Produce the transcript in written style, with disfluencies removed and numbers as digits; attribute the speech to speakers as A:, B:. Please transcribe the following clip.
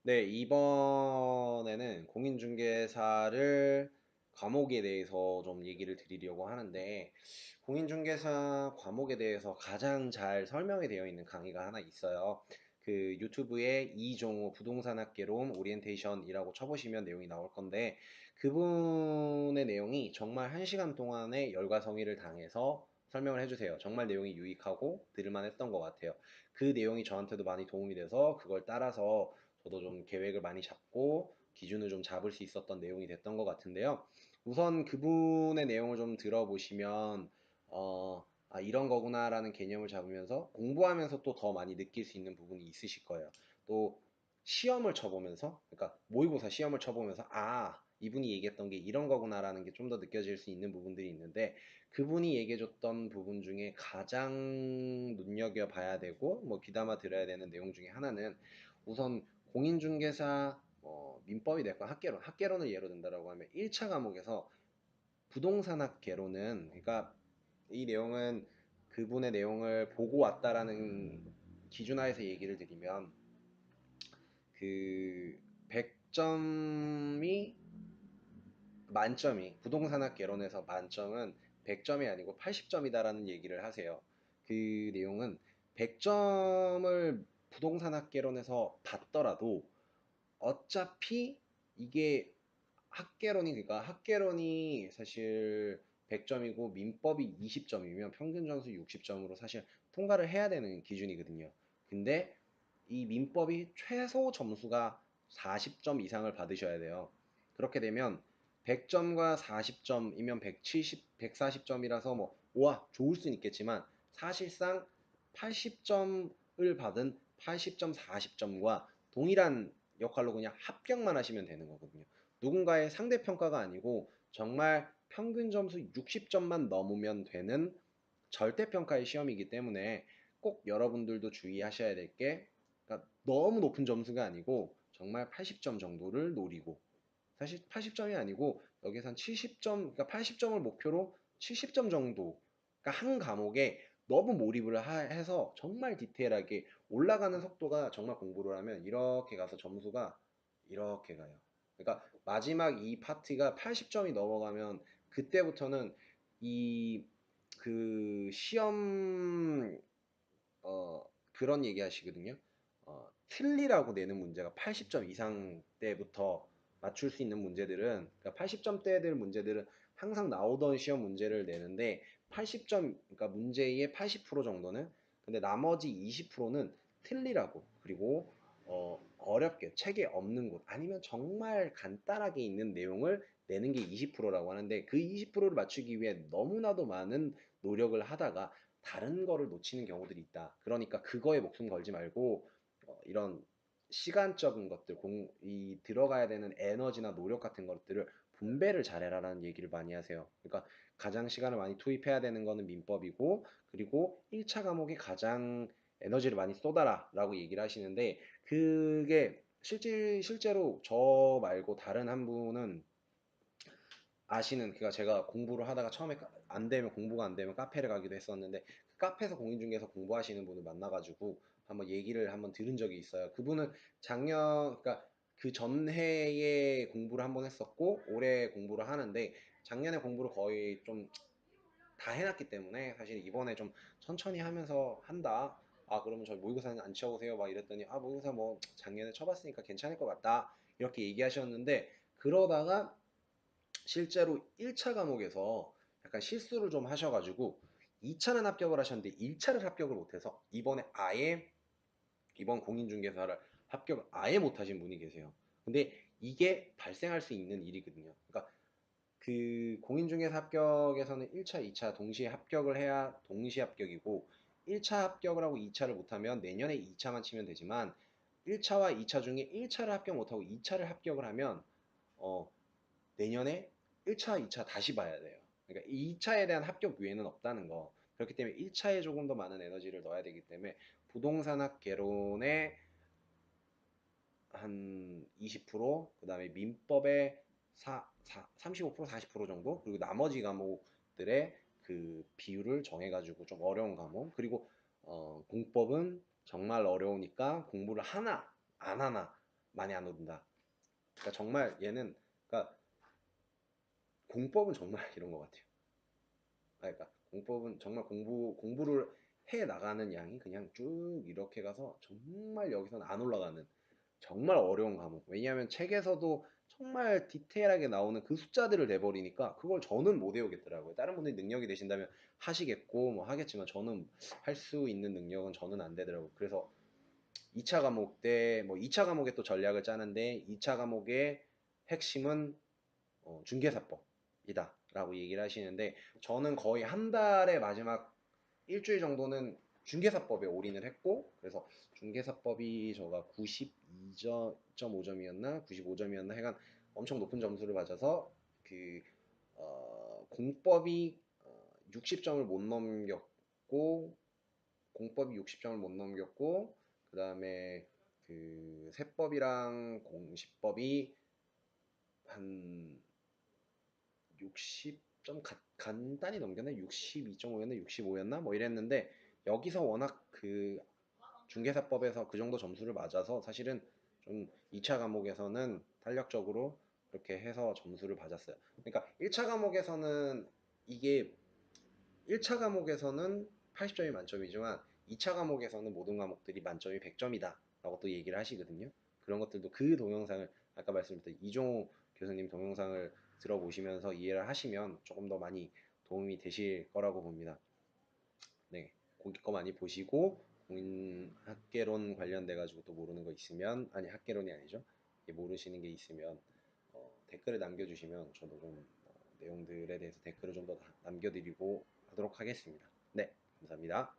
A: 네, 이번에는 공인중개사를 과목에 대해서 좀 얘기를 드리려고 하는데, 공인중개사 과목에 대해서 가장 잘 설명이 되어 있는 강의가 하나 있어요. 그 유튜브에 이종호 부동산학개론 오리엔테이션이라고 쳐보시면 내용이 나올 건데, 그분의 내용이 정말 1시간 동안의 열과 성의를 당해서 설명을 해주세요. 정말 내용이 유익하고 들을만 했던 것 같아요. 그 내용이 저한테도 많이 도움이 돼서 그걸 따라서 저도 좀 계획을 많이 잡고 기준을 좀 잡을 수 있었던 내용이 됐던 것 같은데요. 우선 그분의 내용을 좀 들어보시면 이런 거구나라는 개념을 잡으면서 공부하면서 또 더 많이 느낄 수 있는 부분이 있으실 거예요. 또 시험을 쳐보면서, 그러니까 모의고사 시험을 쳐보면서 이분이 얘기했던 게 이런 거구나라는 게 좀 더 느껴질 수 있는 부분들이 있는데, 그분이 얘기해줬던 부분 중에 가장 눈여겨봐야 되고 뭐 귀담아 들어야 되는 내용 중에 하나는, 우선 공인중개사 민법이 됐건 학개론을 예로 든다라고 하면 1차 과목에서 부동산학 개론은, 그러니까 이 내용은 그분의 내용을 보고 왔다라는 기준하에서 얘기를 드리면, 그 100점이 만점이, 부동산학 개론에서 만점은 100점이 아니고 80점이다라는 얘기를 하세요. 그 내용은 100점을 부동산학 개론에서 받더라도 어차피 이게 학개론이, 그러니까 학개론이 사실 100점이고 민법이 20점이면 평균 점수 60점으로 사실 통과를 해야 되는 기준이거든요. 근데 이 민법이 최소 점수가 40점 이상을 받으셔야 돼요. 그렇게 되면 100점과 40점이면 170, 140점이라서 뭐, 와, 좋을 수는 있겠지만 사실상 80점을 받은 80점, 40점과 동일한 역할로 그냥 합격만 하시면 되는 거거든요. 누군가의 상대평가가 아니고 정말 평균 점수 60점만 넘으면 되는 절대평가의 시험이기 때문에 꼭 여러분들도 주의하셔야 될 게, 그러니까 너무 높은 점수가 아니고 정말 80점 정도를 노리고, 사실 80점이 아니고 여기서 한 70점, 그러니까 80점을 목표로 70점 정도, 그러니까 한 과목에 너무 몰입을 해서 정말 디테일하게 올라가는 속도가, 정말 공부를 하면 이렇게 가서 점수가 이렇게 가요. 그러니까 마지막 이 파트가 80점이 넘어가면 그때부터는 이 그 시험 그런 얘기 하시거든요. 틀리라고 내는 문제가 80점 이상 때부터 맞출 수 있는 문제들은, 그러니까 80점대들 문제들은 항상 나오던 시험 문제를 내는데, 80점, 그러니까 문제의 80% 정도는, 근데 나머지 20%는 틀리라고, 그리고 어렵게 책에 없는 곳 아니면 정말 간단하게 있는 내용을 내는 게 20%라고 하는데, 그 20%를 맞추기 위해 너무나도 많은 노력을 하다가 다른 거를 놓치는 경우들이 있다. 그러니까 그거에 목숨 걸지 말고 이런 시간적인 것들, 이 들어가야 되는 에너지나 노력 같은 것들을 분배를 잘해라라는 얘기를 많이 하세요. 그러니까 가장 시간을 많이 투입해야 되는 거는 민법이고, 그리고 1차 과목에 가장 에너지를 많이 쏟아라라고 얘기를 하시는데, 그게 실제로 저 말고 다른 한 분은 아시는, 그니까 제가 공부를 하다가 처음에 안 되면, 공부가 안 되면 카페를 가기도 했었는데, 그 카페에서 공인중개사 공부하시는 분을 만나가지고 한번 얘기를 한번 들은 적이 있어요. 그분은 작년, 그러니까 그 전해에 공부를 한번 했었고 올해 공부를 하는데, 작년에 공부를 거의 좀 다 해놨기 때문에 사실 이번에 좀 천천히 하면서 한다. 그러면 저희 모의고사는 안 쳐보세요 막 이랬더니, 모의고사 뭐 작년에 쳐봤으니까 괜찮을 것 같다 이렇게 얘기하셨는데, 그러다가 실제로 1차 과목에서 약간 실수를 좀 하셔가지고 2차는 합격을 하셨는데 1차를 합격을 못해서 이번 공인중개사를 합격을 아예 못하신 분이 계세요. 근데 이게 발생할 수 있는 일이거든요. 그러니까 그 공인중개사 합격에서는 1차, 2차 동시에 합격을 해야 동시 합격이고, 1차 합격을 하고 2차를 못하면 내년에 2차만 치면 되지만, 1차와 2차 중에 1차를 합격 못하고 2차를 합격을 하면 어, 내년에 1차, 2차 다시 봐야 돼요. 그러니까 2차에 대한 합격 외에는 없다는 거. 그렇기 때문에 1차에 조금 더 많은 에너지를 넣어야 되기 때문에 부동산학 개론의 한 20%, 그 다음에 민법의 35%, 40% 정도, 그리고 나머지 과목들의 그 비율을 정해가지고 좀 어려운 과목, 그리고 공법은 정말 어려우니까 공부를 하나 안 하나 많이 안 오른다. 그러니까 정말 얘는, 그러니까 공법은 정말 이런 것 같아요. 그러니까 공법은 정말 공부를 해 나가는 양이 그냥 쭉 이렇게 가서 정말 여기서는 안 올라가는 정말 어려운 과목. 왜냐하면 책에서도 정말 디테일하게 나오는 그 숫자들을 내버리니까 그걸 저는 못 외우겠더라고요. 다른 분들이 능력이 되신다면 하시겠고 뭐 하겠지만 저는 할 수 있는 능력은 저는 안 되더라고요. 그래서 2차 과목 때 뭐 2차 과목에 또 전략을 짜는데 2차 과목의 핵심은 중개사법이다 라고 얘기를 하시는데 저는 거의 한 달의 마지막 일주일 정도는 중개사법에 올인을 했고 그래서 중개사법이 저가 92.5점이었나 95점이었나 해간 엄청 높은 점수를 맞아서 그 공법이 60점을 못 넘겼고 공법이 60점을 못 넘겼고 그 다음에 그 세법이랑 공시법이 한 60점 간단히 넘겼나? 62.5였나? 65였나? 뭐 이랬는데 여기서 워낙 그 중개사법에서 그 정도 점수를 맞아서 사실은 좀 2차 과목에서는 탄력적으로 그렇게 해서 점수를 받았어요. 그러니까 1차 과목에서는 이게 1차 과목에서는 80점이 만점이지만 2차 과목에서는 모든 과목들이 만점이 100점이다 라고 또 얘기를 하시거든요. 그런 것들도 그 동영상을 아까 말씀드렸던 이종호 교수님 동영상을 들어보시면서 이해를 하시면 조금 더 많이 도움이 되실 거라고 봅니다. 네, 거기 거 많이 보시고 학개론 관련돼 가지고 또 모르는 거 있으면 아니 학개론이 아니죠. 모르시는 게 있으면 댓글을 남겨주시면 저도 좀 내용들에 대해서 댓글을 좀 더 남겨드리고 하도록 하겠습니다. 네, 감사합니다.